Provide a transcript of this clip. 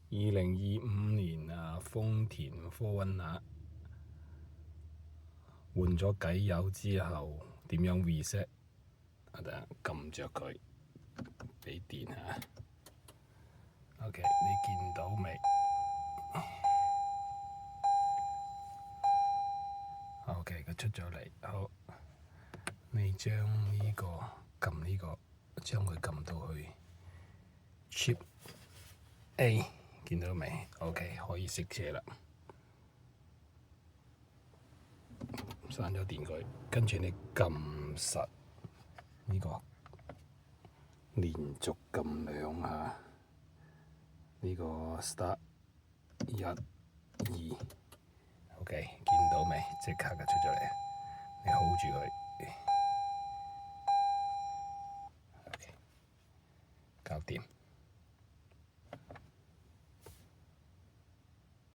2025年豐田4Runner換咗偈油之後，點樣 reset？ 等下撳着佢，俾電下。OK， 你見到未？OK， 佢出咗嚟。好，你將呢個撳呢個，將佢撳到去 Chip A， 見到未 ？OK， 可以熄車啦。閂咗電佢，跟住你撳實呢個，連續撳2下呢個 start 1、2。OK， 見到未？即刻嘅出咗嚟，你 hold 住佢。OK， 搞掂。